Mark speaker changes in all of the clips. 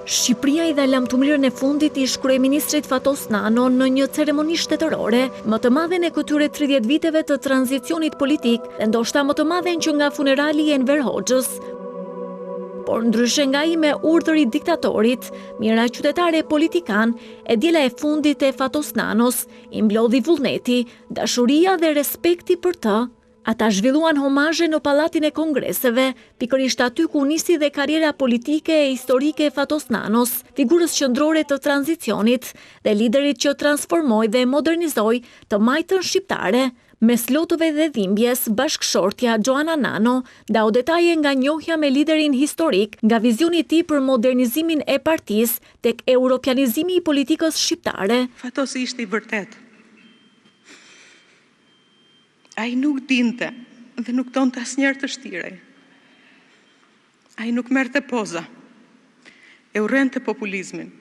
Speaker 1: Shqipëria i dha lamtumërirën e fundit ish kryeministrit Fatos Nano në një ceremoni shtetërore, më të madhen e këtyre 30 viteve të tranzicionit politik, dhe ndoshta më të madhen që nga funerali i Enver Hoxhës. Por ndryshe nga ai me urdhër i diktatorit, mira qytetare e politikan, e diela e fundit e Fatos Nanos i mblodhi vullneti, dashuria dhe respekti për të. Ata zhvilluan homazhe në Pallatin e Kongreseve, pikërisht aty ku nisi dhe karriera politike e historike e Fatos Nanos, figurës qendrore të tranzicionit dhe liderit që transformoi dhe modernizoi të majtën shqiptare. Mes lotëve dhe dhimbjes, bashkëshortja Joana Nano dau detaje nga njohja me liderin historik, nga vizioni i tij për modernizimin e partisë tek europianizimi i politikës shqiptare.
Speaker 2: Fatos ishte i vërtet. Ai nuk dinte dhe nuk donte asnjëherë të shtirej. Ai nuk merrte poza. E urrente populizmin.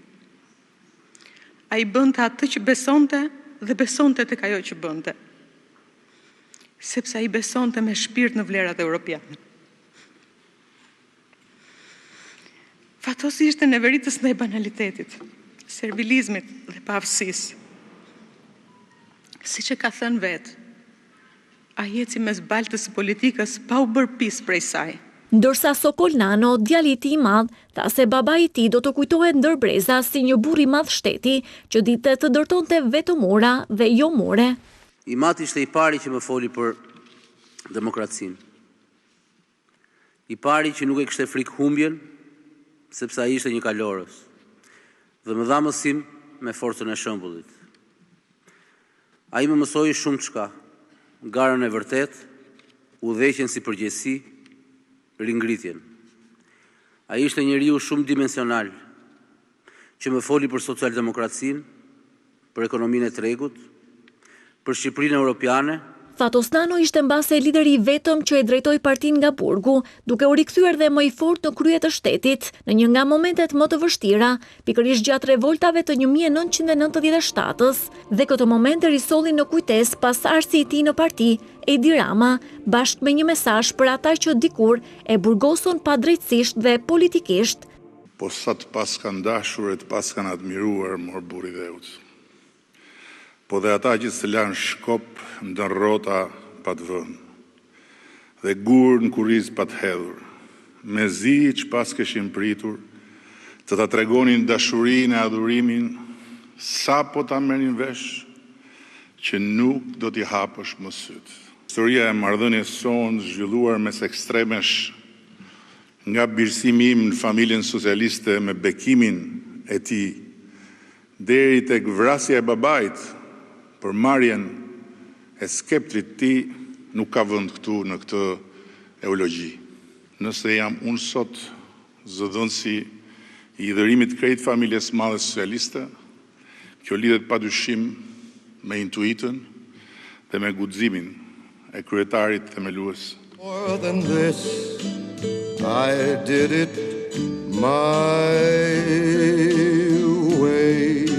Speaker 2: Ai bënte atë që besonte dhe besonte tek ajo që bënte. Sepse ai besonte me shpirt në vlerat europiane. Fatos ishte në veritës ndaj banalitetit, servilizmit dhe paaftësisë. Siç e ka thënë vetë, ai eci mes baltës së politikës pa u bërë pis prej saj.
Speaker 1: Ndërsa Sokol Nano, djali i tij i madh, tha se babai i tij do të kujtohet ndër breza si një burr i madh shteti që dilte të dërtonte vetëm ura dhe jo mure.
Speaker 3: I Mati ishte i pari që më foli për demokracinë. I pari që nuk e kishte frikë humbjen, sepse ai ishte një kalorës. Dhe më dha mësim me forcën e shëmbullit. Ai më mësoi shumë çka. Garën e vërtet, udhëheqjen si përgjegjësi, ringritjen. Ai ishte njeriu shumë dimensional, që më foli për socialdemokracinë, për ekonominë e tregut, për Shqipërinë europiane.
Speaker 1: Fatos Nano ishte mbase lideri i vetëm që e drejtoi partinë nga burgu, duke u rikthyer dhe më i fortë në krye të shtetit, në një nga momentet më të vështira, pikërisht gjatë revoltave të 1997-s, dhe këtë moment e risolli në kujtesë pas arsi i tij në parti, Edi Rama, bashkë me një mesazh për ata që dikur e burgoson padrejtësisht dhe politikisht.
Speaker 4: Po sa të pas kanë dashur e të pas kanë admiruar mor burri dheut. Po dhe ata që se lanë shkop ndën rrota pa të vënë, dhe gurë në kuriz pa të hedhur, me zi që pas këshin pritur, të ta tregonin dashurin e adhurimin, sa po ta merrin vesh, që nuk do t'i hapësh më sytë. Historia e marrëdhënies sonë zhvilluar mes ekstremesh, nga birësimi im në familjen socialiste me bekimin e tij, deri tek vrasja e babait, për marrjen e skeptrit ti nuk ka vënd këtu në këtë eulogji. Nëse jam unë sot zëdhënësi i idhërimit krejt familjes madhe socialiste, kjo lidhet padyshim me intuitën dhe me guximin e kryetarit themelues.
Speaker 5: More than this, I did it my way.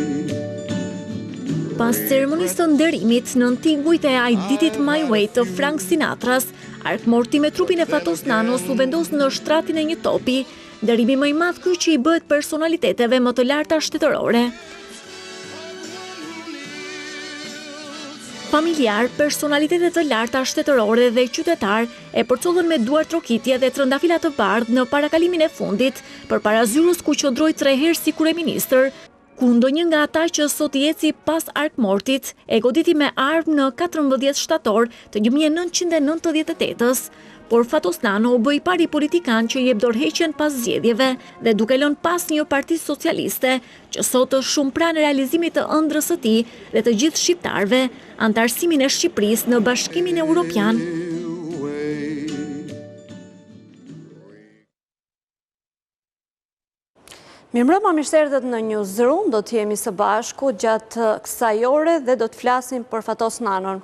Speaker 1: Pas ceremonisë të nderimit në tingujt e I Did It My Way të Frank Sinatras, arkmorti me trupin e Fatos Nanos u vendos në shtratin e një topi, nderimi më i madh ky që i bëhet personaliteteve më të larta shtetërore. Familjar, personalitetet të larta shtetërore dhe qytetar e përcollën me duar trokitje dhe trëndafila të bardhë në parakalimin e fundit, përpara zyrës ku qëndroi 3 herë si kryeministër, ku ndonjë nga ata që sot i eci pas arkmortit e goditi me armë në 14 shtator të 1998-s, por Fatos Nano u bë i pari politikan që i jep dorëheqjen pas zgjedhjeve dhe duke lënë pas një parti socialiste që sot është shumë pranë realizimit të ëndrrës së tij dhe të gjithë shqiptarëve, antarësimin e Shqipërisë në Bashkimin Evropian.
Speaker 6: Mirëmbrëma, mirëserdhet në Newsroom, do të jemi së bashku gjatë kësaj ore dhe do të flasim për Fatos Nanon.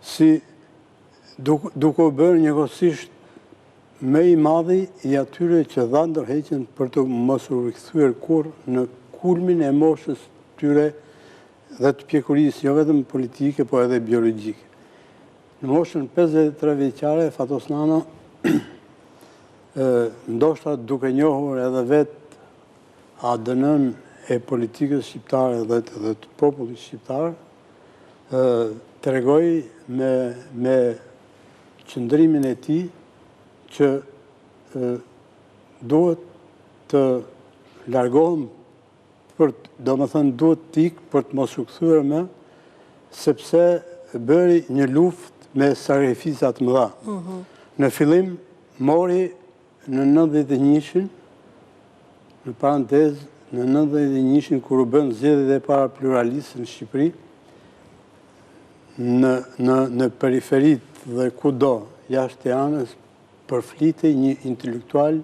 Speaker 7: si duke u bërë njëkohësisht më i madhi i atyre që dha ndërheqjen për të mos u rikthyer kurrë në kulmin e moshës tyre dhe të pjekurisë, jo vetëm politike, po edhe biologjike. Në moshën 53 vjeçare, Fatos Nano, ndoshta duke njohur edhe vetë ADN-n e politikës shqiptare dhe të popullit shqiptar, tregoi me qëndrimin e tij që duhet të largohem duhet të ikë për të mos u kthyer më, sepse bëri një luftë me sakrifica të mëdha. Në fillim mori në 91-shin, në parantezë, në 91-shin kur u bën zgjedhjet e para pluraliste në Shqipëri, në periferit dhe kudo jashtë Tiranës, përflitej një intelektual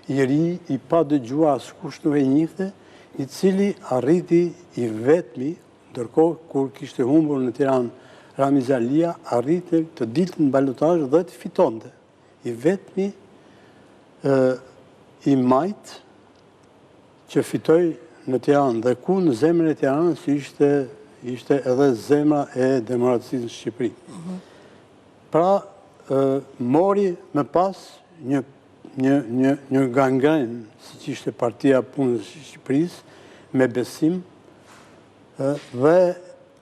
Speaker 7: i ri, i pa dëgjuar askush nuk e njihte, i cili arriti i vetmi, ndërkohë kur kishte humbur në Tiranë Ramiz Alia, arriti të dilte në balotazh dhe të fitonte. I vetmi i majt që fitoi në Tiranë dhe ku në zemrën e Tiranës ishte edhe zemra e demokracisë në Shqipëri. Pra, mori më pas një gangren, si që ishte Partia Punës së Shqipërisë, me besim, dhe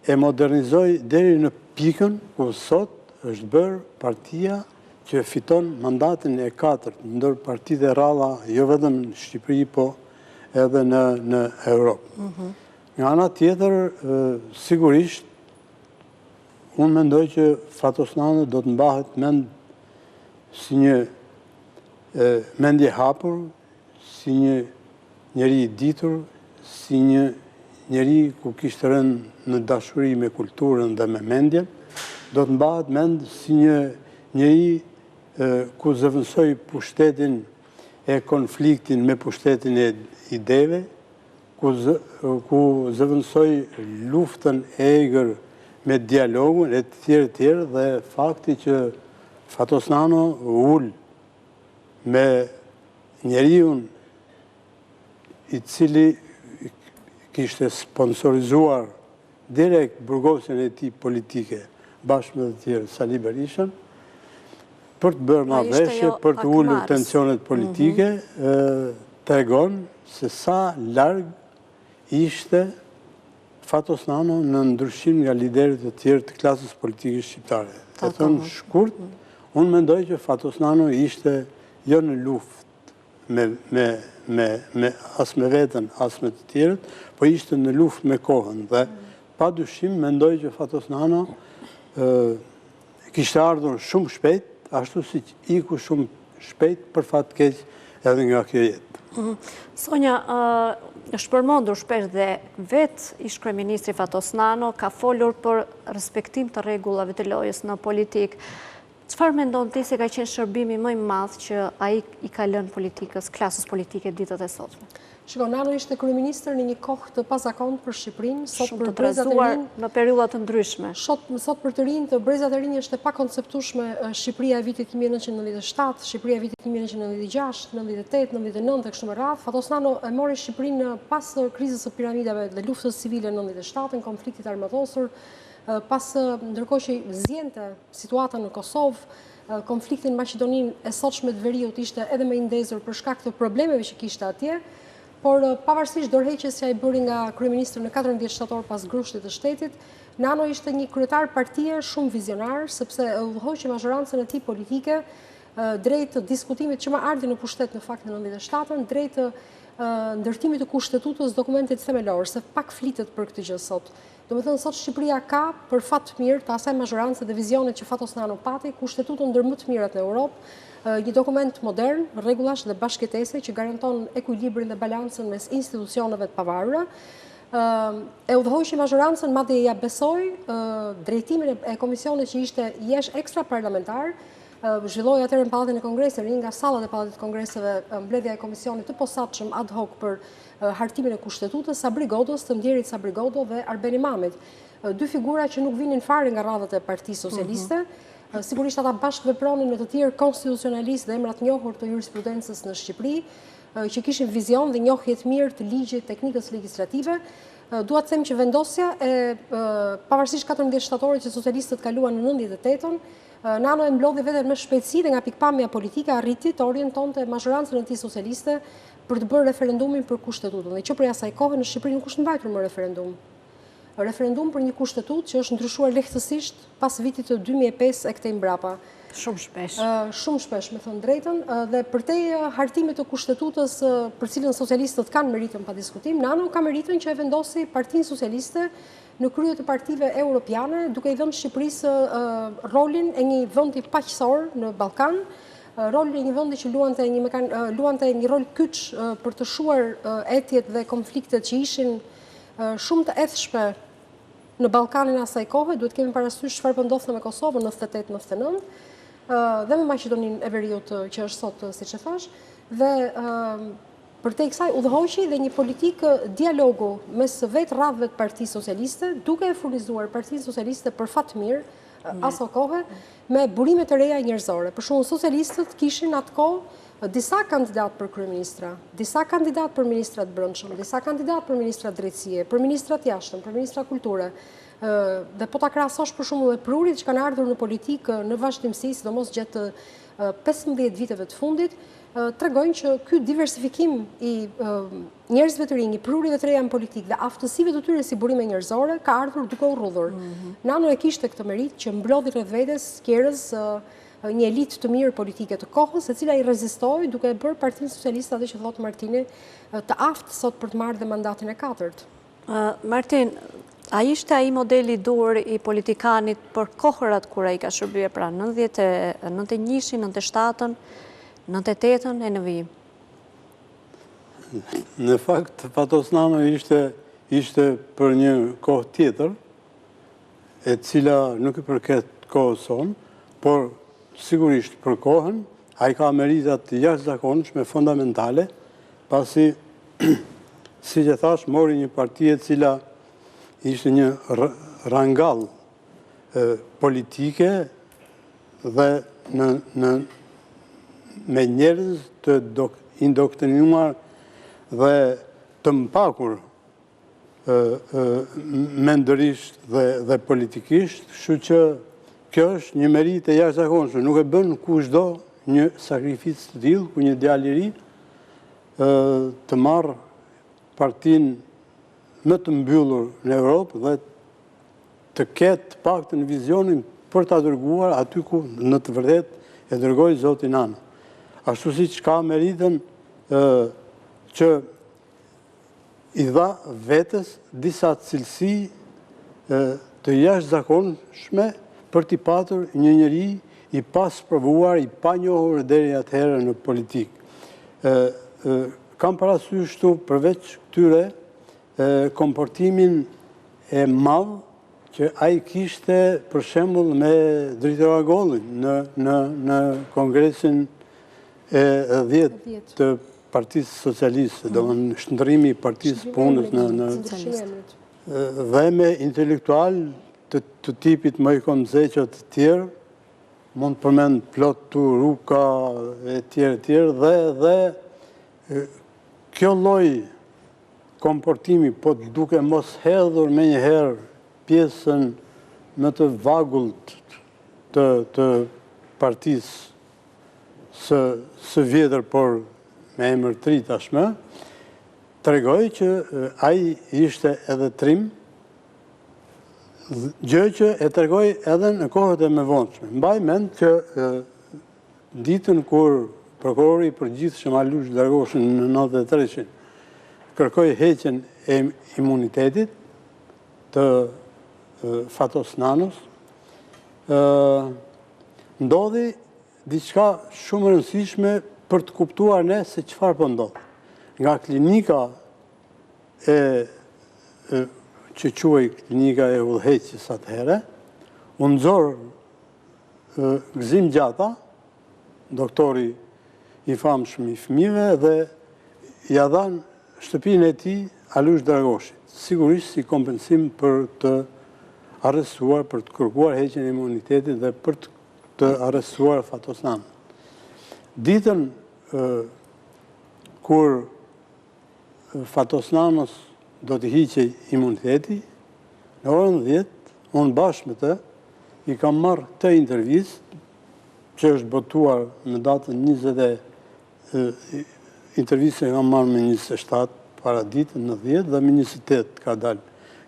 Speaker 7: e modernizoi deri në pikën ku sot është bërë partia që fiton mandatin e 4, ndër partitë e rralla, jo vetëm në Shqipëri, po edhe në Europë. Nga ana tjetër, sigurisht, unë mendoj që Fatos Nano do të mbahet mend si një mendje hapur, si një njeri i ditur, si një njeri ku kishte rënë në dashuri me kulturën dhe me mendjen, do të mbahet mend si një njeri ku zëvendësoi pushtetin e konfliktin me pushtetin e ideve, ku zëvendësoi luftën e egër me dialogun e të tjerë dhe fakti që Fatos Nano ul me njeriun i cili kishte sponsorizuar direkt burgosjen e tij politike bashkë me të tjerë, Sali Berishën, për të bërë marrëveshje, për të ulur tensionet politike, tregon se sa larg ishte Fatos Nano në ndryshim nga liderët e tjerë të klasës politike shqiptare. E thënë shkurt, unë mendoj që Fatos Nano ishte jo në luftë as me veten, as me të tjerët, po ishte në luftë me kohën. Dhe pa dyshim mendoj që Fatos Nano kishte ardhur shumë shpejt, ashtu si që iku shumë shpejt për fat keq edhe nga kjo jetë.
Speaker 6: Sonja, është përmendur shpesh dhe vetë ish-kryeministri Fatos Nano ka folur për respektim të rregullave të lojës në politikë. Çfarë mendon ti se ka qenë shërbimi më i madh që ai i ka lënë politikës, klasës politike ditët e sotme?
Speaker 8: Shiko, Nano ishte kryeministër në një kohë të pazakontë për Shqipërinë, sot
Speaker 6: shumë
Speaker 8: për
Speaker 6: të
Speaker 8: brezat e
Speaker 6: prezuar
Speaker 8: rinj,
Speaker 6: në periudha të ndryshme.
Speaker 8: Sot për të rinj të brezat e rinj është e pakonceptueshme Shqipëria e vitit 1997, Shqipëria e vitit 1996, 98, 99 e kështu me radhë. Fatos Nano e mori Shqipërinë pas krizës së piramidave dhe luftës civile në 97, në konfliktit armatosur, pas ndërkohë që zgjente situata në Kosovë, konfliktin Maqedoninë e sotshme të Veriut ishte edhe më i ndezur për shkak të problemeve që kishte atje. Por pavarësisht dorëheqjes që ai bëri nga kryeministri në 14 shtator pas grushtit të shtetit, Nano ishte një kryetar partie shumë vizionar, sepse udhëhoqi mazhorancën e tij politike drejt diskutimit që më ardhi në pushtet në fakt në 97-ën, drejt ndërtimit të kushtetutës, dokumentit themelor, se pak flitet për këtë gjë sot. Domethënë sot Shqipëria ka për fat të mirë të asaj mazhorance dhe vizionit që Fatos Nano pati, kushtetutën ndër më të mirat në Europë, një dokument modern, rregullash dhe bashkëtese që garanton ekuilibrin dhe balancën mes institucioneve të pavarura. E udhëhoqi mazhorancën, madje ja besoi drejtimin e komisionit që ishte jesh ekstraparlamentar, zhvilloi atëherë në Pallatin e Kongreseve, nga sallat e Pallatit të Kongreseve, mbledhja e komisionit të posaçëm ad hoc për hartimin e kushtetutës, Sabri Godos, të ndjerit Sabri Godo dhe Arben Imamit. dy figura që nuk vinin fare nga radhët e Partisë Socialiste. Sigurisht ata bashkëvepronin me të tjerë konstitucionalistë dhe emrat njohur të jurisprudencës në Shqipëri, që kishin vizion dhe njohje të mirë të ligjit, teknikës legjislative. Dua të them që vendosja pavarësisht 14 shtatorit që socialistët kaluan në 98-ën, Nano e mblodhi veten me shpejtësi dhe nga pikpamja politike arriti të orientonte mazhorancën e tij socialiste për të bërë referendumin për kushtetutën. Dhe që prej asaj kohe në Shqipëri nuk është mbajtur më referendum. Referendum për një kushtetutë që është ndryshuar lehtësisht pas vitit të 2005 e këtej mbrapa.
Speaker 6: Shumë shpesh.
Speaker 8: Shumë shpesh, me thënë drejtën, dhe për te hartimit të kushtetutës për cilën socialistët kanë meritën pa diskutim, Nano ka meritën që e vendosi Partinë Socialiste në krye të partive europiane, duke i dhënë Shqipërisë rolin e një vendi paqësor në Ballkan, rolin e një vendi që luante një rol kyç për të shuar etjet dhe konfliktet që ishin shumë të edhshme në Ballkanin asaj kohe. Duhet kemi parasysh çfarë po ndodhte me Kosovën në 98-99 dhe me Maqedoninë e Veriut që është sot, siç e thash, dhe përtej kësaj udhëhoqi dhe një politikë dialogu mes vetë radhëve të Partisë Socialiste, duke e furnizuar Partinë Socialiste për fat mirë aso kohë me burime të reja njerëzore. Për shembull, socialistët kishin atë kohë disa kandidat për kryeministra, disa kandidat për ministrat brendshëm, disa kandidat për ministrat drejtësie, për ministrat jashtëm, për ministra kulture. Dhe po ta krahasosh për shembull dhe prurit që kanë ardhur në politikë në vazhdimsi, sidomos gjatë 15 viteve të fundit, tregojnë që ky diversifikim i njerëzve të rinj, i prurjeve të reja në politikë dhe aftësive të tyre si burime njerëzore ka ardhur duke u rrudhur. Nano e kishte këtë merit që mblodhi rreth vetes Kjerës një elitë të mirë politike të kohës, e cila i rezistoi duke e bërë Partinë Socialiste atë që thotë Martini të aftë sot për të marrë dhe mandatin e 4.
Speaker 6: Martin, a ishte ai modeli dur i politikanit për kohërat kur ai ka shërbyer, pra 91-shin, 97-ën, 98-ën e në vijim?
Speaker 7: Në fakt, Fatos Nano ishte për një kohë tjetër, e cila nuk i përket kohës sonë, por sigurisht për kohën, a i ka meritat jashtëzakonshme fundamentale, pasi, si që thash, mori një parti e cila ishte një rangall politike dhe me njerëz të indoktrinuar dhe të mpakur mendërisht dhe politikisht, kështu që kjo është një merit e jashtëzakonshme. Nuk e bën kushdo një sakrificë të tillë ku një djalë i ri të marrë partinë më të mbyllur në Europë dhe të ketë paktën vizionin për ta dërguar aty ku në të vërtetë e dërgoi zoti Nano. Ashtu siç ka meritën që i dha vetes disa cilësi të jashtëzakonshme për t'i patur një njeri i pasprovuar, i panjohur deri atëherë në politikë. Kam parasysh këtu përveç këtyre komportimin e madh që ai kishte për shembull me drejtori Gollin në kongresin e 10 të Partisë Socialiste, domethënë shndërrimi i Partisë Punës në dhe me intelektual të tipit më i Komzeqo të tjerë, mund të përmend plot Turuka e tjerë dhe kjo lloj komportimi, po duke mos hedhur me njëherë pjesën më të vagullt të partisë së vjetër, por me emër të ri tashmë, tregoi që ai ishte edhe trim, gjë që e tregoi edhe në kohët e mëvonshme. Mbaj mend që ditën kur prokurori i përgjithshëm Alush Dragoshi në 93-shin kërkoi heqjen e imunitetit të Fatos Nanos, ndodhi diçka shumë e rëndësishme për të kuptuar ne se çfarë po ndodh. Nga klinika që quhej klinika e udhëheqjes atëherë, u nxor Gzim Gjata, doktori i famshëm i fëmijëve, dhe ja dhan shtëpinë e tij Alush Dragoshit, sigurisht si kompensim për të arrestuar, për të kërkuar heqjen e imunitetit dhe për të arrestuar Fatosnanën. Ditën kur Fatosnanës do të hiqej imuniteti, në orën 10, unë bashkë me të, i kam marrë të intervistë, që është botuar në datën 20, intervistën e kam marrë me 27, para ditën në 10 dhe me 28 ka dalë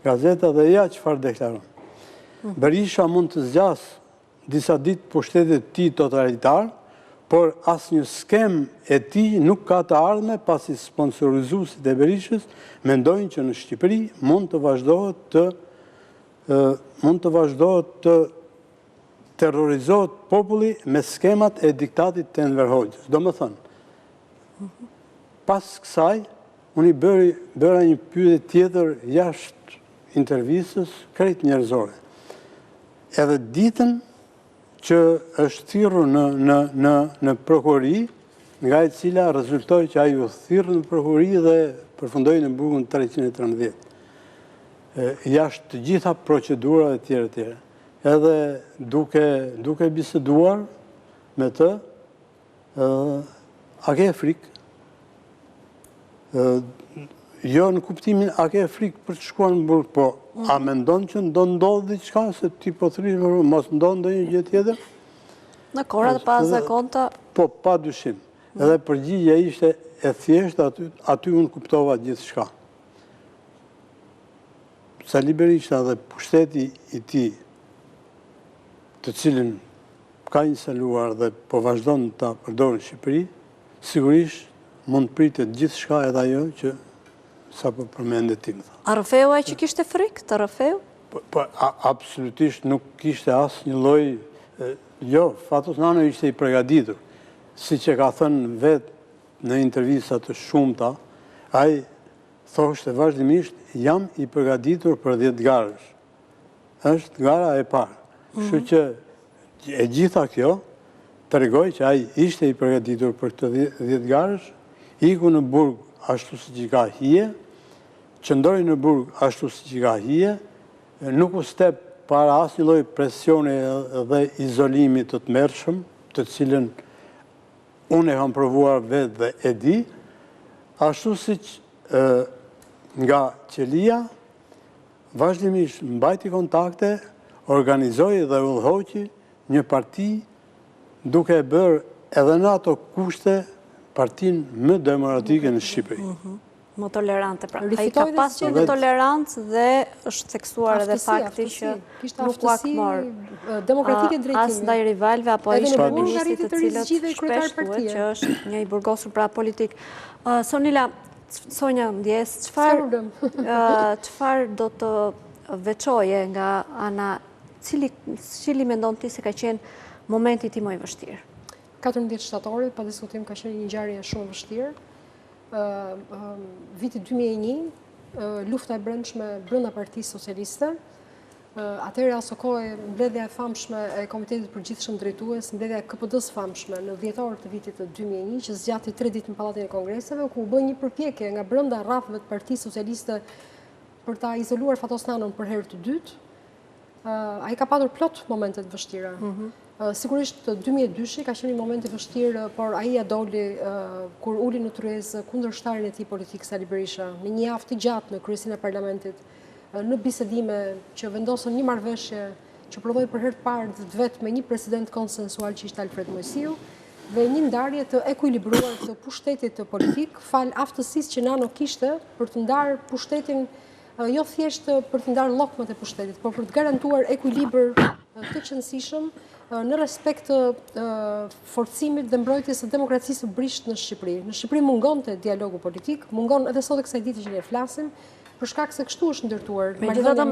Speaker 7: gazeta dhe ja çfarë deklaron. Berisha mund të zgjasë disa ditë pushtetit ti totalitar, por asnjë skem e tij nuk ka të ardhme pasi sponsorizuesit e Berishës mendojnë që në Shqipëri mund të vazhdohet të terrorizohet populli me skemat e diktatit të Enver Hoxhës. Domethënë, pas kësaj, unë i bëra një pyetje tjetër jashtë intervistës krejt njerëzore. Edhe ditën që është thirrur në prokurori, nga e cila rezultoi që ai u thirrë në prokurori dhe përfundoi në burgun 313. Jashtë të gjitha procedurave tjera. Edhe duke biseduar me të, a ke frikë? Jo në kuptimin a ke frikë për të shkuar në burg, po a mendon që do ndodhë diçka, se ti po thrish mos ndodhë ndonjë gjë tjetër?
Speaker 6: Në korat pas zakonta? Po,
Speaker 7: pa dyshim. Edhe përgjigja ishte e thjeshtë, aty unë kuptova gjithçka. Sali Berisha dhe pushteti i tij, të cilin ka instaluar dhe po vazhdon ta përdorë në Shqipëri, sigurisht mund pritet gjithçka edhe ajo që sa po përmendet ti më tha.
Speaker 6: A Rrëfeu ai që kishte frikë të Rrëfeu?
Speaker 7: Po, absolutisht nuk kishte asnjë lloj. Jo, Fatosnano ishte i përgatitur. Siç e ka thënë vetë në intervista të shumta, ai thoshte vazhdimisht jam i përgatitur për 10 garësh. Është gara e parë. Kështu që e gjitha kjo tregoi që ai ishte i përgatitur për këtë 10 garësh, iku në burg ashtu siç i ka hije, qëndroi në burg ashtu siç i ka hije, nuk u step para asnjë lloj presioni dhe izolimi të tmerrshëm, të cilën unë e kam provuar vetë dhe e di, ashtu siç nga qelia vazhdimisht mbajti kontakte, organizoi dhe udhëhoqi një parti duke e bërë edhe në ato kushte partinë më demokratike në Shqipëri.
Speaker 6: Më tolerante, pra. Ai ka pasur një tolerancë dhe është theksuar edhe fakti që nuk u akmor
Speaker 8: demokratike drejtimi.
Speaker 6: As ndaj rivalve apo ish ministrit të cilët shpesh thuhet që është një i burgosur pra politik. Sonja Ndjes, çfarë do të veçoje nga ana cili mendon ti se ka qenë momenti ti më i vështirë?
Speaker 8: 14 shtatori, pa diskutim ka qenë një ngjarje shumë e vështirë. Viti 2001, lufta e brendshme brenda Partisë Socialiste. Atëherë aso kohë mbledhja e famshme e Komitetit Përgjithshëm Drejtues, mbledhja e KPD-s famshme në dhjetor të vitit të 2001, që zgjati 3 ditë në Pallatin e Kongreseve, ku u bë një përpjekje nga brenda rrafëve të Partisë Socialiste për ta izoluar Fatosnanën për herë të dytë. Ai ka patur plot momente të vështira. Sigurisht 2002 ka qenë një moment i vështirë, por ai ja doli kur uli në tryezë kundërshtarin e tij politik Sali Berisha, me një javë të gjatë në kryesinë e parlamentit, në bisedime që vendosën një marrëveshje që provoi për herë të parë të vetë me një president konsensual që ishte Alfred Mojsiu, dhe një ndarje të ekuilibruar të pushtetit të politik, fal aftësisë që Nano kishte për të ndarë pushtetin, jo thjesht për të ndarë llokmat e pushtetit, por për të garantuar ekuilibër të qëndësishëm në respekt të forcimit dhe mbrojtjes së demokracisë së brisht në Shqipëri. Në Shqipëri mungonte dialogu politik, mungon edhe sot e kësaj dite që ne flasim, për shkak se kështu është ndërtuar
Speaker 6: marrëdhënia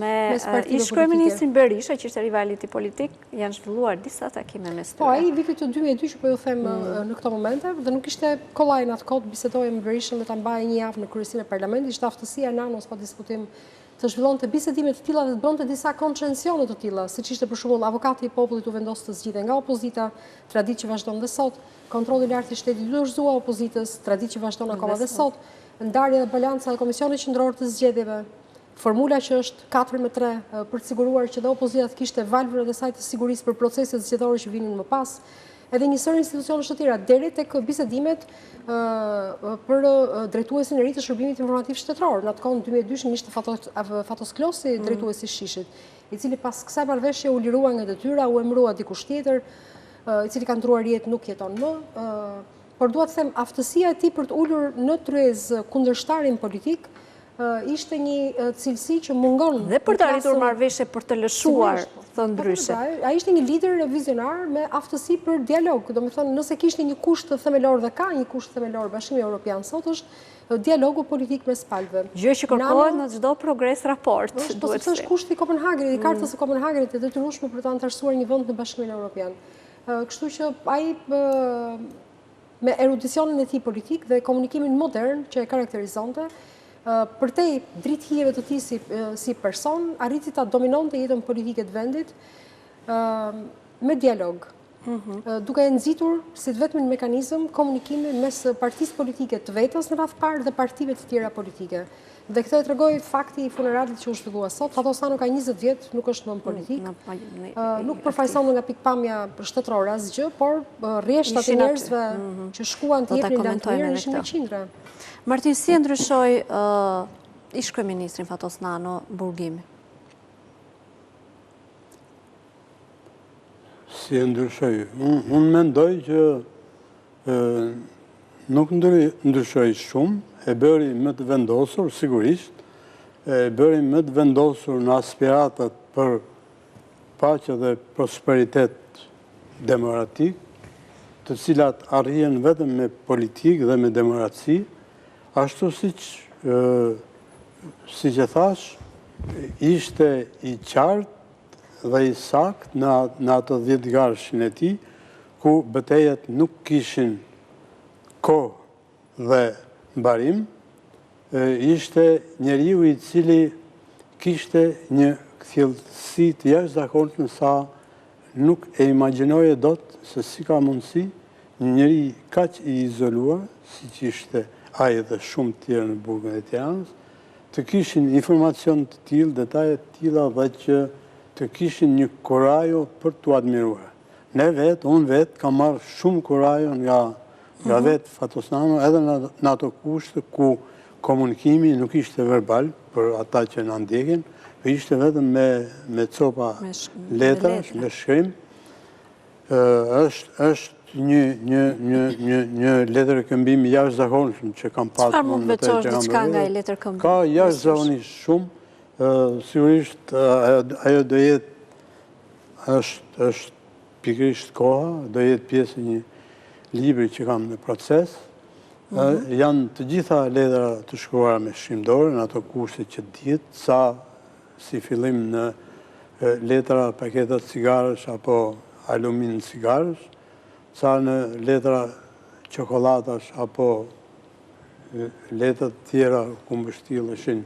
Speaker 6: mes ish-kryeministrin Berisha, që ishte rivali i politik, janë zhvilluar disa takime mes tyre.
Speaker 8: Po, ai vitit të 2002 që po ju them në këto momente, dhe nuk ishte kollaj në atë kohë bisedoi me Berishën dhe ta mbajë një javë në kryesinë e parlamentit, ishte aftësia e Nanos pa diskutim të zhvillonte bisedime të tilla dhe të bënte disa koncencione të tilla, siç ishte për shembull avokati i popullit u vendos të zgjidhej nga opozita, traditë që vazhdon dhe sot, kontrolli i lartë i shtetit dorëzua opozitës, traditë që vazhdon akoma dhe sot, ndarja dhe balanca e Komisionit Qendror të Zgjedhjeve, formula që është 4-3 për të siguruar që dhe opozita të kishte valvërët e saj të sigurisë për proceset zgjedhore që vinin më pas, edhe njësër institucionës të tjera, deri tek bisedimet për drejtuesin e ri të shërbimit informativ shtetëror. Në atë kohë në 2002 ishte Fatos Klosi, drejtuesi i Shishit, i cili pas kësaj marrëveshje u lirua nga detyra, u emërua dikush tjetër, i cili ka ndruar jetë nuk jeton më, por dua të them aftësia e tij për të ulur në tryez kundërshtarin politik ishte një cilësi që mungon.
Speaker 6: Dhe për të arritur marrëveshje për të lëshuar, thënë ndryshe.
Speaker 8: Ai ishte një lider vizionar me aftësi për dialog. Domethënë, nëse kishte një kusht themelor dhe ka një kusht themelor Bashkimi Evropian sot është dialogu politik mes palëve.
Speaker 6: Gjë që kërkohet në çdo progres raport.
Speaker 8: Po sepse është kushti i Kopenhagenit, i kartës së Kopenhagenit e detyrueshme për të anëtarësuar një vend në Bashkimin Evropian. Kështu që ai me erudicionin e tij politik dhe komunikimin modern që e karakterizonte, përtej drithijeve të tij si person, arriti ta dominonte jetën politike të vendit me dialog, duke e nxitur si të vetmin mekanizëm komunikimin mes partisë politike të vetës në radh parë dhe partive të tjera politike. Dhe këtë e tregoi fakti i funeralit që u zhvillua sot. Fatos Nano ka 20 vjet, nuk është më në politik. Nuk përfaqëson nga pikpamja shtetërore asgjë, por rrjeshtat e njerëzve që shkuan të jepnin lantmirë ishin në qindra.
Speaker 6: Martin, si e ndryshoi ish-kryeministrin Fatos Nano burgimi?
Speaker 7: Si e ndryshoi? Unë mendoj që nuk ndryshoi shumë, e bëri më të vendosur, sigurisht, e bëri më të vendosur në aspiratat për paqe dhe prosperitet demokratik, të cilat arrihen vetëm me politikë dhe me demokraci, ashtu siç e thash, ishte i qartë dhe i sakt në ato 10 garshin e tij, ku betejat nuk kishin kohë dhe mbarim, ishte njeriu i cili kishte një kthjellësi të jashtëzakonshme sa nuk e imagjinoje dot se si ka mundësi një njeri kaq i izoluar, siç ishte ai dhe shumë të tjerë në burgun e Tiranës, të kishin informacion të tillë, detaje të tilla dhe që të kishin një kurajo për t'u admiruar. Unë vetë kam marrë shumë kurajo nga vetë Fatos Nano, edhe në ato kushte ku komunikimi nuk ishte verbal për ata që na ndjekin, po ishte vetëm me copa letrash, me shkrim. Është një letër këmbimi jashtëzakonshëm që kam pasur.
Speaker 6: Çfarë mund të veçosh diçka nga ai letër këmbimi?
Speaker 7: Ka jashtëzakonisht shumë. Sigurisht ajo do jetë është pikërisht koha, do jetë pjesë e një libri që kam në proces. Janë të gjitha letra të shkruara me shkrimdorë, në ato kushte që dihet, sa si fillim në letra paketat cigarësh apo alumin cigarësh, sa në letra çokolatash apo letrat tjera ku mbështilleshin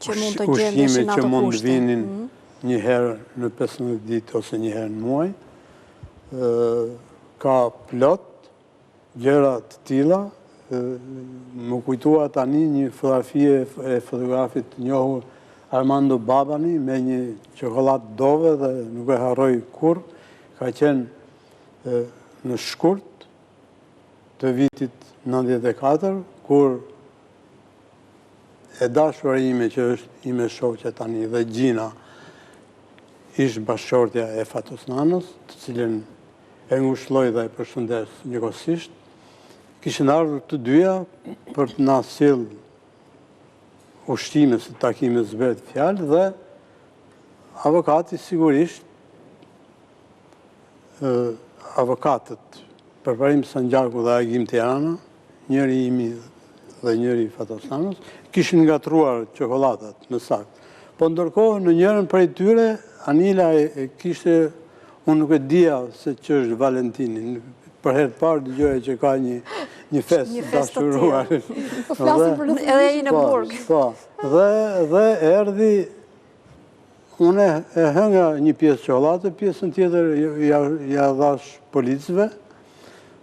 Speaker 7: ushqime që mund të vinin një herë në 15 ditë ose një herë në muaj. Ka plot gjëra të tilla. Më kujtua tani një fotografi e fotografit të njohur Armando Babani me një çokoladë dove dhe nuk e harroj kurrë. Ka qenë në shkurt të vitit 94, kur e dashura ime që është ime shoqe tani dhe Gjina ish bashkëshortja e Fatos Nanos, të cilën e ngushëlloj dhe e përshëndes njëkohësisht, kishin ardhur të dyja për të na sjellë ushqime së takimit zbret fjalë dhe avokati sigurisht avokatët Përparim Sanxhaku dhe Agim Tirana, njëri imi dhe njëri Fatos Nanos, kishin ngatruar çokoladat në sakt. Po ndërkohë në njërin prej tyre Anila e kishte, unë nuk e dija se që është Valentini, për herë të parë dëgjoja që ka një festë dashuruar.
Speaker 8: Po flasim për
Speaker 6: edhe ai në burg.
Speaker 7: Po. Dhe erdhi, unë e hënga një pjesë çokoladë, pjesën tjetër ja dhash policëve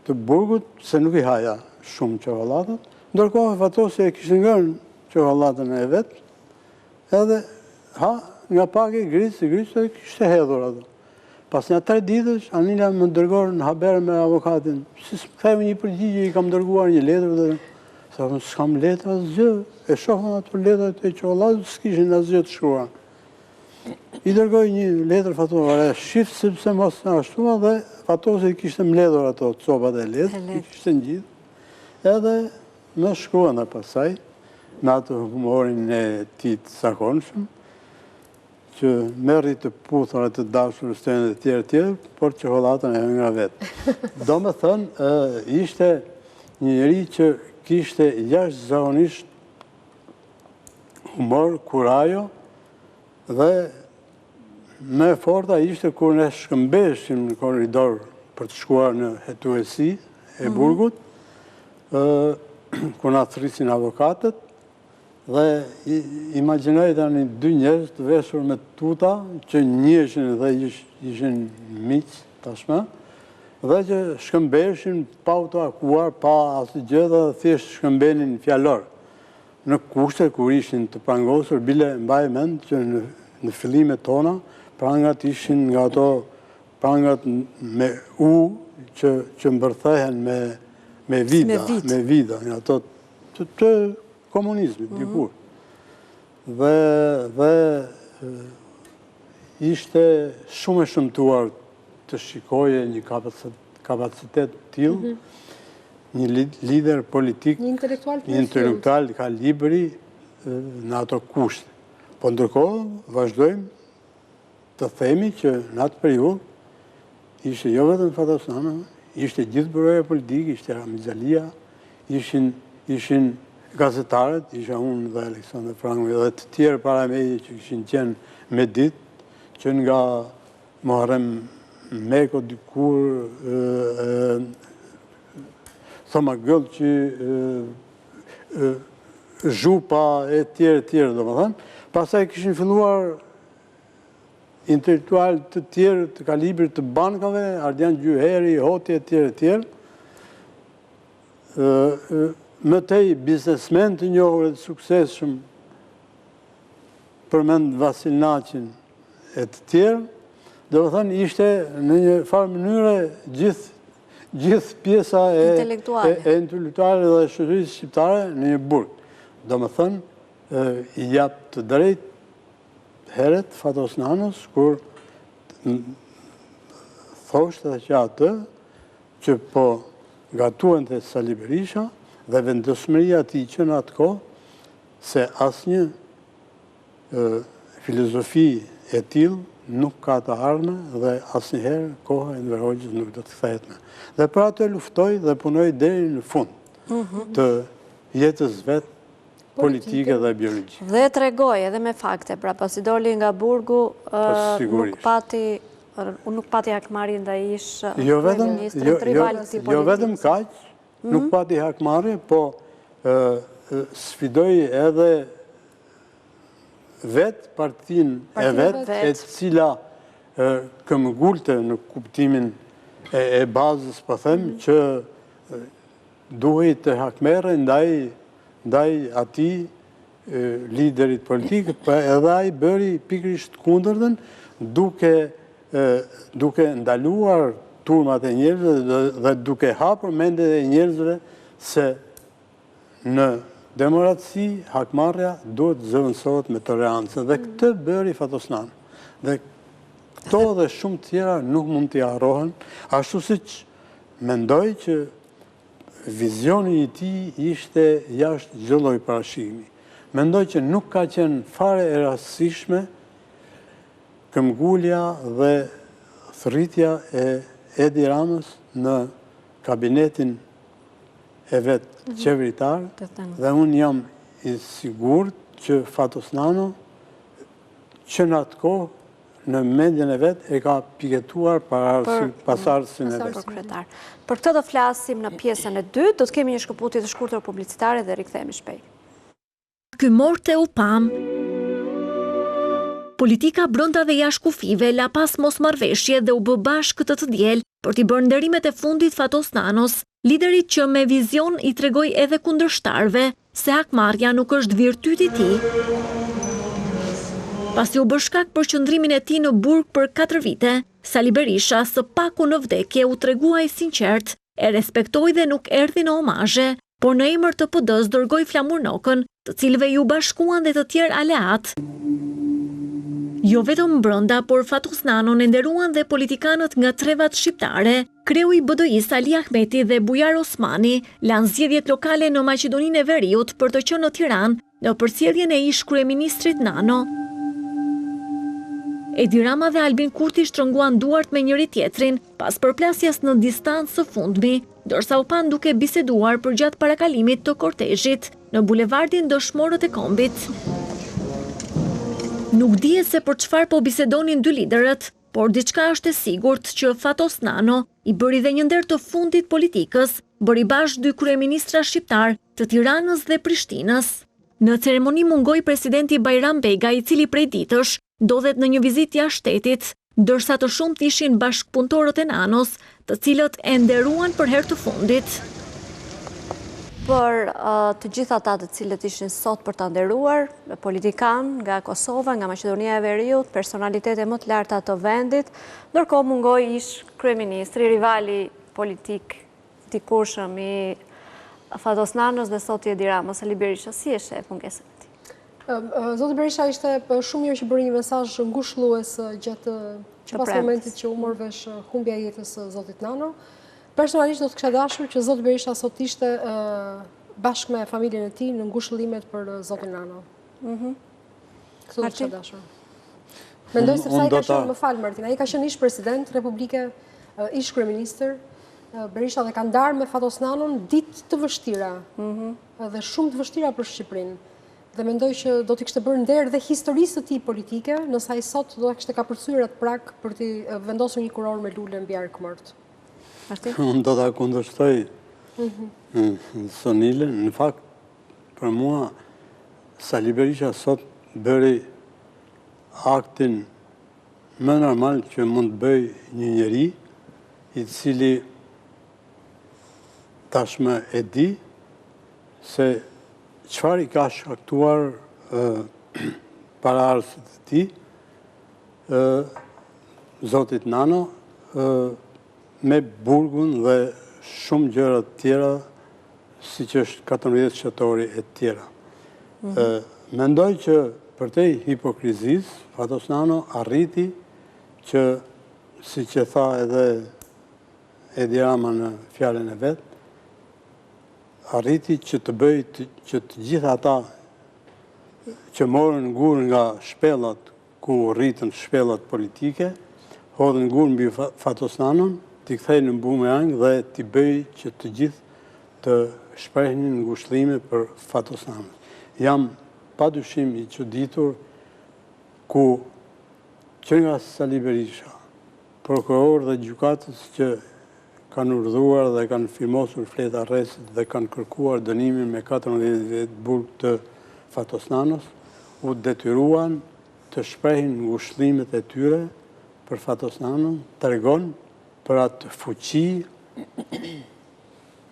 Speaker 7: të burgut, se nuk i haja shumë çokoladët. Ndërkohë Fatosi e kishte ngërë çokoladën e vet edhe nga pak e grisë dhe kishte hedhur ato. Pas një 3 ditësh, Anila më dërgor në haber me avokatin. Si s'më një përgjigje, i kam dërguar një letër dhe s'kam letër asgjë. E shohën ato letër e qollaz, s'kishin asgjë të shkruar. I dërgoj një letër Fatosë, shifë sepse mos në ashtua dhe Fatosë i kishte mbledhur ato copat e letër, i kishte në gjithë. Edhe më shkruan dhe pasaj, në atë humorin e ti të zakonshëm, që merri të puthur të dashur shtenë dhe tjerë, por çokoladën e nga vetë. Do me thënë, ishte një njeri që kishte jashtëzakonisht humor, kurajo, dhe me forta ishte kur ne shkëmbeshim në korridor për të shkuar në hetuesi e burgut, kur na thrisin avokatët, dhe imagjinoj tani 2 njerëz të veshur me tuta, që njiheshin dhe ishin miq tashmë, dhe që shkëmbeshin pa u të akuar, pa asgjë dhe thjesht shkëmbenin fjalor. Në kushte kur ishin të prangosur, bile mbaj mend që në fillimet tona, prangat ishin nga ato prangat me që mbërthehen me vida, nga ato të komunizmit, dikur. Dhe ishte shumë e shëmtuar të shikoje një kapacitet tillë, një lider politik, një intelektual kalibri në ato kushte. Po ndërkohë, vazhdojmë të themi që në atë periudhë ishte jo vetëm Fatosë Nano, ishte gjithë byroja politik, ishte Ramizalia, ishin gazetarët, isha unë dhe Aleksandr Frangu dhe të tjerë para meje që kishin qenë me ditë, që nga Muharrem Meko dikur, Thoma Gëllçi, Zhupa e tjerë, do më thënë. Pasaj kishin filluar intelektual të tjerë të kalibrit të bankave, Ardian Gjyheri, Hoti e tjerë. Mëtej biznesmen të njohur e të suksesshëm, përmend Vasil Naçin e të tjerë, do të thënë ishte në një farë mënyre gjithë pjesa e intelektuale dhe shoqërisë shqiptare në një burg. Do të thënë, i jap të drejt heret Fatosë Nanos, kur thoshte që atë që po gatuan të Sali Berisha dhe vendosmëria ti që në atë kohë, se asnjë filozofi e tillë nuk ka të ardhme dhe asnjëherë koha e Enver Hoxhës nuk do të kthehet më. Dhe për atë luftoj dhe punoj deri në fund të jetës vetë politike dhe biologjike.
Speaker 6: Dhe tregoj edhe me fakte, pra pasi doli nga burgu, nuk pati hakmarrje ndaj ish kryeministrit rival të
Speaker 7: jo vetëm kaq, nuk pati hakmarrje, po sfidoi edhe vetë partinë e vetë, e cila këmbgulte në kuptimin e bazës, po them, që duhej të hakmerre ndaj ati liderit politik, për edhe ai bëri pikërisht kundërtën, duke ndaluar turmat e njerëzve dhe duke hapur mendet e njerëzve se në demokraci, hakmarrja duhet zëvendësohet me tolerancë. Dhe këtë bëri Fatosë Nano. Dhe këto dhe shumë tjera nuk mund t'i harrohen, ashtu siç mendoj që vizioni i tij ishte jashtë çdo lloj parashikimi. Mendoj që nuk ka qenë fare e rastësishme këmbgulja dhe thërritja e Edi Ramës në kabinetin e vetë qeveritar, dhe unë jam i sigurt që Fatosë Nano që në atë kohë në mendjen e vetë e ka piketuar pasardhësin e vetë.
Speaker 6: Për këtë do flasim në pjesën e dytë, do të kemi një shkëputje të shkurtër publicitare dhe rikthehemi shpejt.
Speaker 1: Ky morte u pam. Politika brenda dhe jashtë kufive la pas mosmarrveshje dhe u bë bashkë të diel për t'i bërë nderimet e fundit Fatosë Nanos, liderit që me vizion i tregoi edhe kundërshtarëve se hakmarrja nuk është virtyti i tij. Pasi u bë shkak për qëndrimin e tij në burg për 4 vite, Sali Berisha së paku në vdekje u tregua i sinqert, e respektoi dhe nuk erdhi në omazhe, por në emër të PD-s dërgoi Flamur Nokën, të cilëve ju bashkuan dhe të tjerë aleat. Jo vetëm brenda, por Fatos Nanon e nderuan dhe politikanët nga trevat shqiptare. Kreu i BDI-s Ali Ahmeti dhe Bujar Osmani lanë zgjedhjet lokale në Maqedoninë e Veriut për të qenë në Tiranë në përcjelljen e ish kryeministrit Nano. Edi Rama dhe Albin Kurti shtrënguan duart me njëri tjetrin pas përplasjes në distancë së fundmi, ndërsa u pan duke biseduar përgjatë parakalimit të kortezhit në bulevardin Dëshmorët e Kombit. Nuk dihet se për çfarë po bisedonin dy liderët, por diçka është e sigurt që Fatos Nano i bëri dhe një nder të fundit politikës, bëri bashkë dy kryeministra shqiptar të Tiranës dhe Prishtinës. Në ceremoni mungoi presidenti Bajram Bega, i cili prej ditësh ndodhet në një vizitë jashtë shtetit, ndërsa të shumt ishin bashkëpunëtorët e Nanos, të cilët e nderuan për herë të fundit.
Speaker 6: Për të gjithë ata të cilët ishin sot për të nderuar, politikan nga Kosova, nga Maqedonia e Veriut, personalitete më të larta të vendit, ndërkohë mungoi ish kryeministri, rivali politik dikurshëm i Fatos Nanos dhe sot i Edi Ramës, Sali Berisha. Si e sheh mungesën e tij?
Speaker 8: Zoti Berisha ishte shumë mirë që bëri një mesazh ngushëllues gjatë pas momentit që u mor vesh humbja e jetës së zotit Nano. Personalisht do të kisha dashur që zoti Berisha sot ishte bashkë me familjen e tij në ngushëllimet për zotin Nano. Kështu do të kisha dashur. Mendoj se ai ka qenë, më fal Martin, ai ka qenë ish president Republike, ish kryeministër. Berisha dhe ka ndarë me Fatos Nanon ditë të vështira, dhe shumë të vështira për Shqipërinë. Dhe mendoj që do t'i kishte bërë nder dhe historisë të tij politike, nëse ai sot do të kishte kapërcyer atë prag për t'i vendosur një kuror me lule mbi arkmërt.
Speaker 7: Unë do ta kundërshtoj Sonilën. Në fakt, për mua, Sali Berisha sot bëri aktin më normal që mund të bëj një njeri, i cili tashmë e di se çfarë i ka shkaktuar paraardhësit e tij, zotit Nano, me burgun dhe shumë gjëra të tjera, siç është 14 shtatori e tjera. Mendoj që përtej hipokrizisë, Fatos Nano arriti që, siç e tha edhe Edi Rama në fjalën e vet, arriti që të bëj që të gjitha ata që morën gur nga shpellat ku rritën shpellat politike, hodhën gur mbi Fatos Nanon, t'i kthej në bumerang dhe t'i bëj që të gjithë të shprehnin ngushëllime për Fatos Nanon. Jam padyshim i çuditur ku që nga Sali Berisha, prokuror dhe gjykatës që kanë urdhëruar dhe kanë firmosur fleta arrestit dhe kanë kërkuar dënimin me 14 vjet burg të Fatos Nanos, u detyruan të shprehin ngushëllimet e tyre për Fatos Nanon, tregon për atë fuqi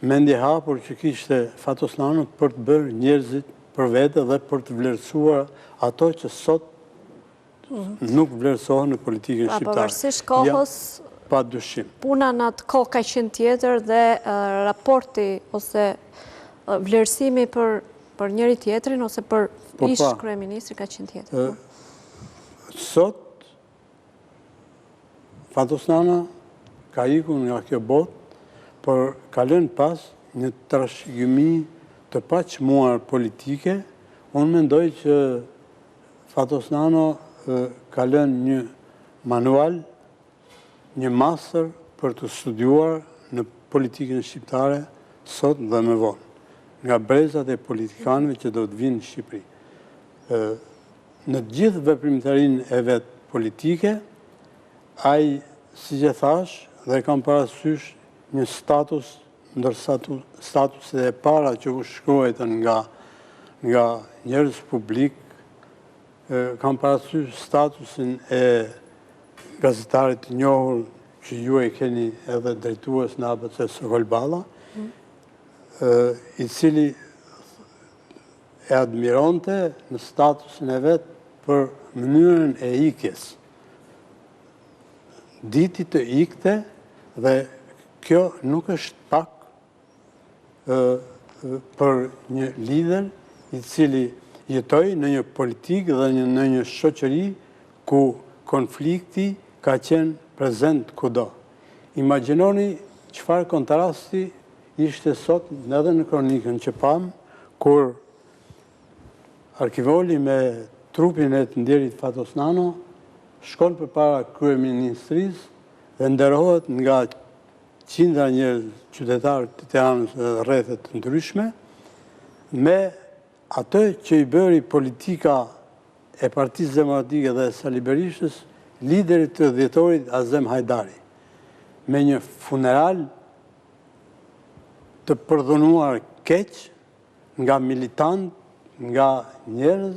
Speaker 7: mendje hapur që kishte Fatos Nanon për të bërë njerëzit për vete dhe për të vlerësuar ato që sot nuk vlerësohen në politikën shqiptare.
Speaker 6: Pavarësisht kohës,
Speaker 7: pa dyshim.
Speaker 6: Puna në atë kohë ka qenë tjetër dhe raporti ose vlerësimi për njëri tjetrin ose për ish kryeministri ka qenë tjetër.
Speaker 7: Sot, Fatos Nano ka ikur nga kjo botë, por ka lënë pas një trashëgimi të paqmuar politike. Unë mendoj që Fatos Nano ka lënë një manual, një master për të studiuar në politikën shqiptare sot dhe më vonë, nga brezat e politikanëve që do të vinë në Shqipëri. Në gjithë veprimtarinë e vet politike, ai, siç e thash, dhe kam parasysh një status, ndër statuset e para që u shkruajtën nga njerëz publik, kam parasysh statusin e gazetarit të njohur që ju e keni edhe drejtues në ABC Sokol Balla, i cili e admironte në statusin e vet për mënyrën e ikjes. Diti të ikte dhe kjo nuk është pak për një lider i cili jetoj në një politikë dhe në një shoqëri ku konflikti ka qenë prezent kudo. Imagjinoni çfarë kontrasti ishte sot edhe në kronikën që pam, kur arkivoli me trupin e të nderit Fatos Nano shkon përpara kryeministrisë dhe nderohet nga qindra njerëz qytetarë të Tiranës dhe rrethet të ndryshme me atë që i bëri politika e Partisë Demokratike dhe Sali Berishës liderit të dhjetorit Azem Hajdari, me një funeral të përdhunuar keq nga militant, nga njerëz,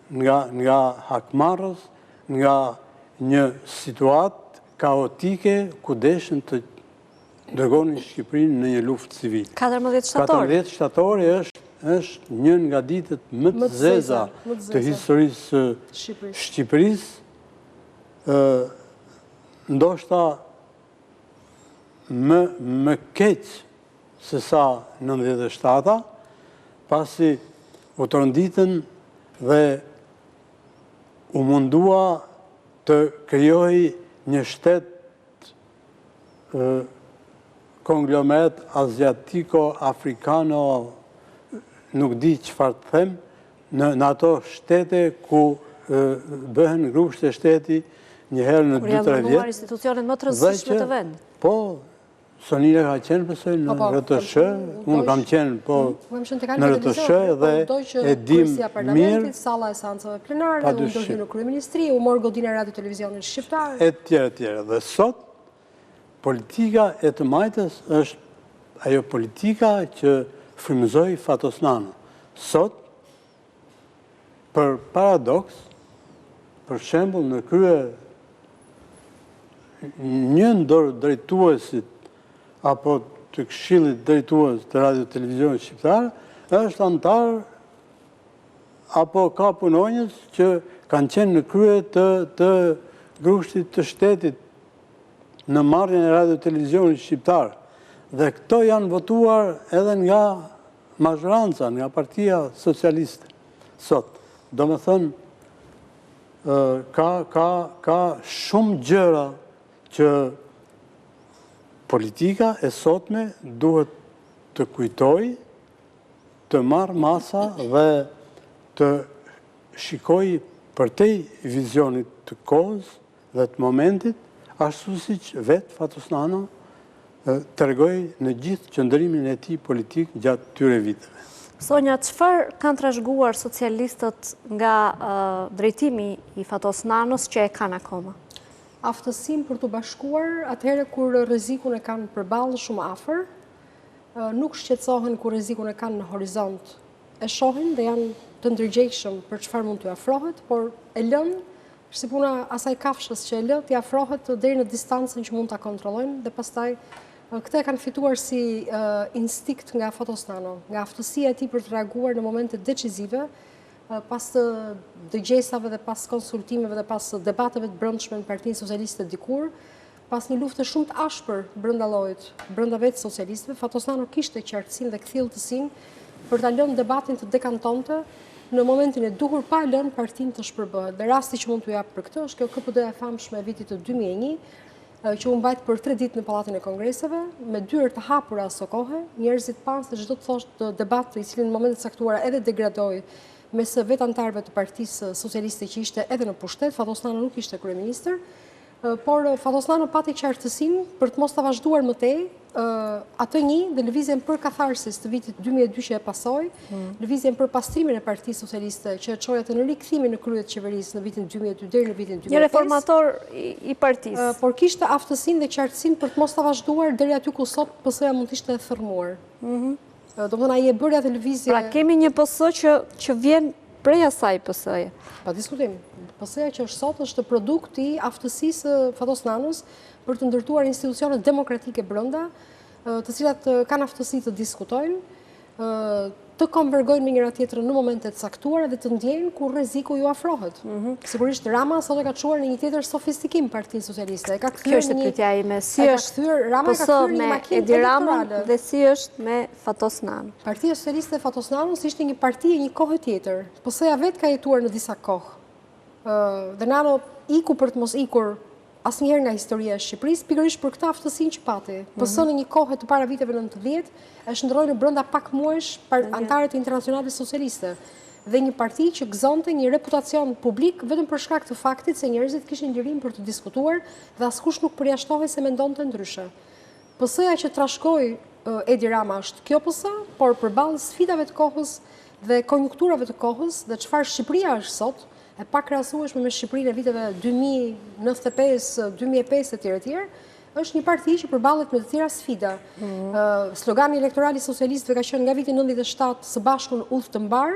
Speaker 7: nga hakmarrës, nga një situatë kaotike ku deshin të dërgonin Shqipërinë në një luftë civile.
Speaker 6: 14 shtator.
Speaker 7: 14 shtatori është një nga ditët më të zeza të historisë Shqipërisë. Ndoshta më keq se sa 97-a, pasi u tronditën dhe u mundua të krijoj një shtet konglomeret aziatiko-afrikano, nuk di çfarë të them, në ato shtete ku bëhen grupsht e shteti njëherë në 2-3 vjet.
Speaker 6: Kur janë mënuar institucionet më të rëndësishme të vendit.
Speaker 7: Po, Sonila ka qenë pësoj në RTS, unë kam qenë në RTS dhe e dim mirë.
Speaker 8: Salla e seancave plenare, unë do hy në kryeministri, u mor godinë e radio televizionit shqiptar.
Speaker 7: E tjera. Dhe sot, politika e të majtës është ajo politika që frymëzoi Fatos Nano. Sot, për paradoks, për shembull në krye një ndër drejtuesit apo të këshillit drejtues të radio televizionit shqiptar është antar apo ka punonjës që kanë qenë në krye të grushtit të shtetit në marrjen e radio televizionit shqiptar. Dhe këto janë votuar edhe nga mazhoranca, nga Partia Socialiste. Sot, do me thënë, ka shumë gjëra që politika e sotme duhet të kujtoj, të marrë masa dhe të shikoj përtej vizionit të kohës dhe të momentit, ashtu siç vetë Fatos Nano tregoi në gjithë qëndrimin e tij politik gjatë këtyre viteve.
Speaker 6: Sonja, çfarë kanë trashëguar socialistët nga drejtimi i Fatos Nanos që e kanë akoma?
Speaker 8: Aftësim për të bashkuar atëherë kur rrezikun e kanë përballë shumë afër, nuk shqetësohen kur rrezikun e kanë në horizont. E shohin dhe janë të ndërgjegjshëm për çfarë mund t'u afrohet, por e lënë si puna asaj kafshës që e lë t'i afrohet deri në distancën që mund ta kontrollojnë dhe pastaj këtë e kanë fituar si instinkt nga Fatos Nano, nga aftësia e tij për të reaguar në momente decizive, pas të dëgjesave dhe pas konsultimeve dhe pas debateve të brendshme në Partinë Socialiste dikur, pas një lufte shumë të ashpër brenda llojit, brenda vetë socialistëve, Fatos Nano kishte qartësinë dhe kthjellësinë për ta lënë debatin të dekantonte në momentin e duhur pa lënë partinë të shpërbëhet. Dhe rasti që mund t'u jap për këtë është kjo KPD e famshme e vitit të 2001, që u mbajt për 3 ditë në Pallatin e Kongreseve, me dyert të hapura aso kohe, njerëzit panë se çdo të thoshte debat i cili në momentet e caktuara edhe degradoi mes vetë antarëve të Partisë Socialiste që ishte edhe në pushtet. Fatos Nano nuk ishte kryeministër, por Fatos Nano pati qartësinë për të mos ta vazhduar më tej atë dhe lëvizjen për katharsis të vitit 2002 që e pasoi, lëvizjen për pastrimin e Partisë Socialiste që e çoi atë në rikthimin në krye të qeverisë në vitin 2002 deri në vitin 2005.
Speaker 6: Një reformator i partisë.
Speaker 8: Por kishte aftësinë dhe qartësinë për të mos ta vazhduar deri aty ku sot PS-ja mund të ishte e thërmuar. Do të thonë ai e bëri atë lëvizje.
Speaker 6: Pra kemi një PS që vjen prej asaj PS-je.
Speaker 8: Pa diskutim. PS-ja që është sot është produkt i aftësisë Fatos Nanos për të ndërtuar institucione demokratike brenda, të cilat kanë aftësi të diskutojnë, të konvergojnë me njëra tjetrën në momentet caktuara dhe të ndjejnë kur rreziku ju afrohet. Sigurisht Rama sot e ka çuar në një tjetër sofistikim Partinë Socialiste. E ka kthyer
Speaker 6: Kjo është pyetja ime, si është PSO me Edi Ramën dhe si është me Fatos Nano?
Speaker 8: Partia Socialiste e Fatos Nanos ishte një parti e një kohë tjetër. PSO-ja vetë ka jetuar në disa kohë. Dhe Nano iku për të mos ikur asnjëherë nga historia e Shqipërisë, pikërisht për këtë aftësinë që pati. PSO në një kohë të para viteve 90 e shndroi në brenda pak muajsh antarët e Internacionale Socialiste dhe një parti që gëzonte një reputacion publik vetëm për shkak të faktit se njerëzit kishin lirim për të diskutuar dhe askush nuk përjashtohej se mendonte ndryshe. PSO-ja që trashkoi Edi Rama është kjo PSO, por përballë sfidave të kohës dhe konjunkturave të kohës dhe çfarë Shqipëria është sot, e pa krahasueshme me Shqipërinë e viteve 2095, 2005 etj., është një parti që përballet me të tjera sfida. Slogani elektoral i socialistëve ka qenë nga viti 97 së bashkun udhë të mbar,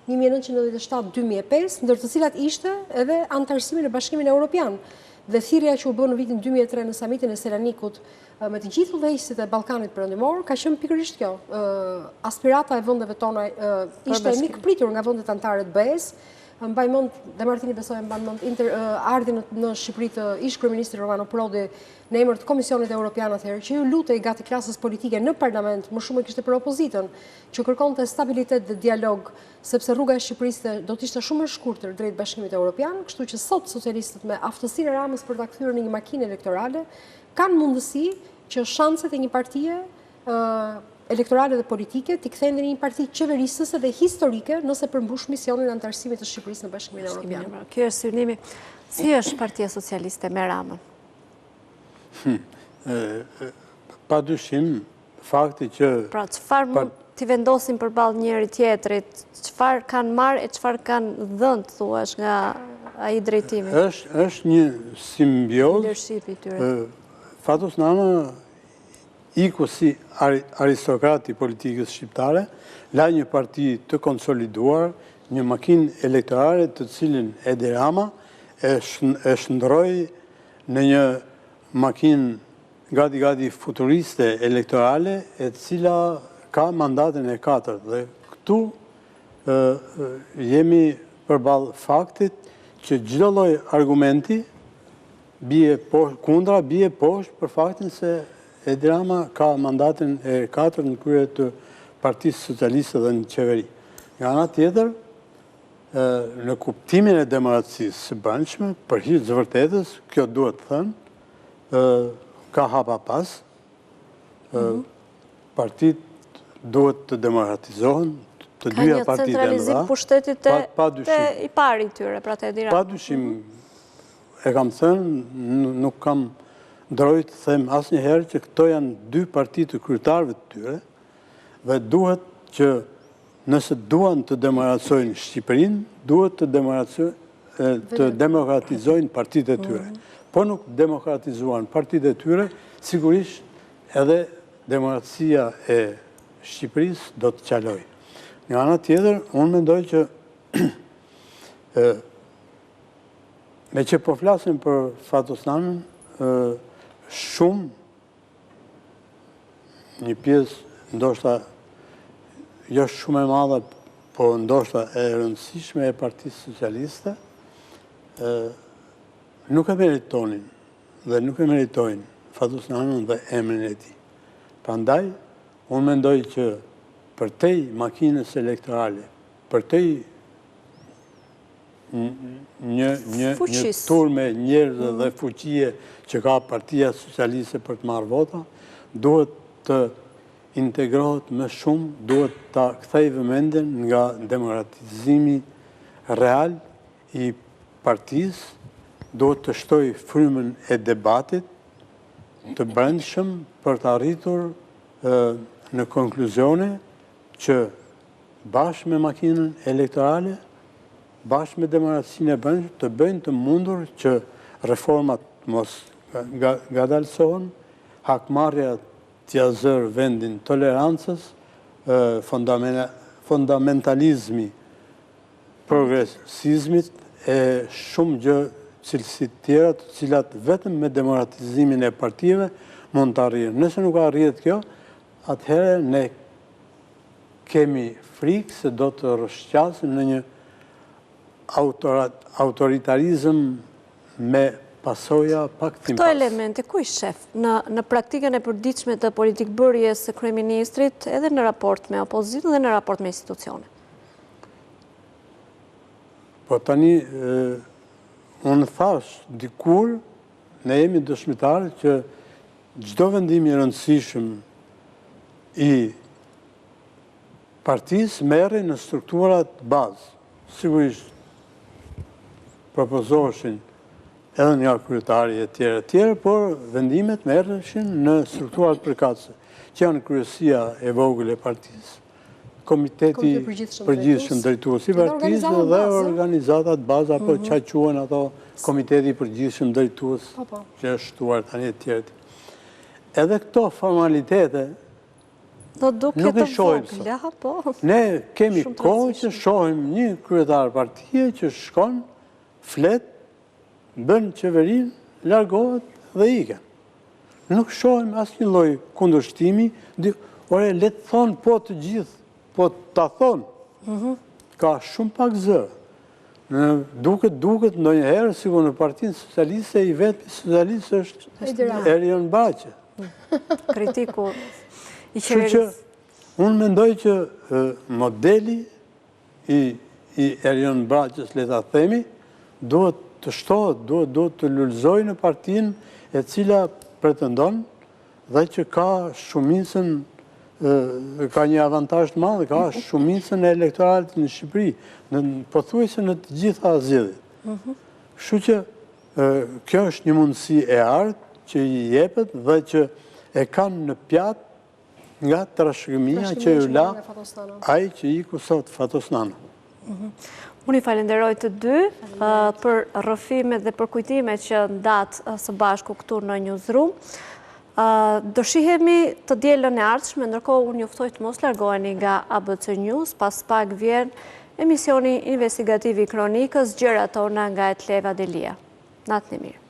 Speaker 8: 1997-2005, ndër të cilat ishte edhe antarësimi në Bashkimin Evropian. Dhe thirrja që u bë në vitin 2003 në samitin e Selanikut me të gjithë udhëheqësit e Ballkanit Perëndimor ka qenë pikërisht kjo. Aspirata e vendeve tona ishte e mikpritur nga vendet anëtare të BE-s. Mbaj mend dhe Martini besoj mban mend ardhi në Shqipëri të ish kryeministri Romano Prodi në emër të Komisionit Evropian atëherë, që ju lutej gati klasës politike në parlament, më shumë e kishte për opozitën, që kërkonte stabilitet dhe dialog, sepse rruga e Shqipërisë do të ishte shumë e shkurtër drejt Bashkimit Evropian, kështu që sot socialistët me aftësinë e Ramës për ta kthyer në një makinë elektorale kanë mundësi që shanset e një partie elektorale dhe politike t'i kthejnë në një parti qeverisëse dhe historike nëse përmbush misionin antarësimit të Shqipërisë në Bashkimin Evropian.
Speaker 6: Kjo është synimi. Si është Partia Socialiste me Ramën?
Speaker 7: Pa dyshim, fakti që...
Speaker 6: Pra, qëfar mund t'i vendosin përballë njëri tjetrit? Qëfar kanë marrë e qëfar kanë dhënë, thuash, nga ai drejtimi?
Speaker 7: Është një simbioz. Fatos Nano iku si aristokrati politikës shqiptare, la një parti të konsoliduar, një makinë elektorale të cilin Edi Rama e shndroi në një makinë gati futuriste elektorale, e cila ka mandatin e 4. Dhe këtu jemi përballë faktit që çdo lloj argumenti bie kundra, bie poshtë për faktin se Edi Rama ka mandatin e 4 në krye të Partisë Socialiste dhe në qeveri. Nga ana tjetër, në kuptimin e demokracisë së brendshme, për hir të vërtetës, kjo duhet thënë, ka hapa pas. Partit duhet të demokratizohen, të dyja partitë e mëdha.
Speaker 6: Ka një centralizim pushtetit të i pari tyre, pra të Edi Rama.
Speaker 7: Pa dyshim, e kam thënë, nuk kam ndrojt të them asnjëherë që këto janë dy parti të kryetarëve të tyre dhe duhet që nëse duan të demokratizojnë Shqipërinë, duhet të demokratizojnë partitë e tyre. Po nuk demokratizuan partitë e tyre, sigurisht edhe demokracia e Shqipërisë do të qalojë. Nga ana tjetër, unë mendoj që me që po flasim për Fatos Nanon, shumë, një pjesë ndoshta jo shumë e madhe, po ndoshta e rëndësishme e Partisë Socialiste, nuk e meritonin dhe nuk e meritojnë Fatos Nanon dhe emrin e tij. Prandaj, unë mendoj që për tej makinës elektorale, për tej një tur me njerëz dhe fuqie që ka Partia Socialiste për të marrë vota, duhet të integrohet më shumë, duhet të kthej vëmendjen nga demokratizimi real i partisë, duhet të shtoj frymën e debatit të brendshëm për të arritur në konkluzione që bashkë me makinën elektorale, bashkë me demokracinë e brendshme, të bëjnë të mundur që reformat mos ngadalësohen, hakmarrja t'ia zër vendin tolerancës, fundamentalizmi, progresizmit e shumë gjë cilësi tjera, të cilat vetëm me demokratizimin e partive mund të arrihen. Nëse nuk arrihet kjo, atëherë ne kemi frikë se do të rrëshqasim në një autoritarizëm me pasoja pak timpas.
Speaker 6: Këto elemente, ku i shef në praktikën e përditshme të politikbërjes së kryeministrit edhe në raport me opozitën dhe në raport me institucionet?
Speaker 7: Po tani, unë thash, dikur, ne jemi dëshmitarë që çdo vendim i rëndësishëm i partisë merri në strukturat bazë. Sigurisht, propozoheshin edhe nga kryetari e tjere, por vendimet merreshin në strukturat përkatëse, që janë kryesia e vogël e partisë, komiteti përgjithshëm drejtues i partisë dhe organizatat bazë apo çka quhen ato komiteti përgjithshëm drejtues që është shtuar tani e tjerë. Edhe këto formalitete nuk e shohim sot. Ne kemi kohë që shohim një kryetar partie që shkon, flet, bën qeverin, largohet dhe iken. Nuk shohim asnjë lloj kundërshtimi, ore le të thonë po të gjithë, po ta thonë. Ka shumë pak zë. Duket ndonjëherë sikur në Partinë Socialiste i vetmi socialist është Erion Baçi.
Speaker 6: Kritiku i
Speaker 7: qeverisë. Kështu që unë mendoj që modeli i Erion Baçës, le ta themi, duhet të shtohet, duhet të lullëzoj në partinë e cila pretendon dhe që ka shumicën, ka një avantazh të madh, ka shumicën e elektoralit në Shqipëri, pothuajse në të gjitha zgjedhjet. Kështu që kjo është një mundësi e artë që i jepet dhe që e kanë në pjatë nga trashëgimia që ju la ai që iku sot, Fatos Nano.
Speaker 6: Unë i falenderoj të dy për rrëfimet dhe për kujtimet që ndatë së bashku këtu në Newsroom. Do shihemi të dielën e ardhshme, ndërkohë unë juftoj të mos largoheni nga ABC News, pas pak vjen emisioni investigativ i kronikës Gjërat tona nga Etleva Delia. Natën e mirë.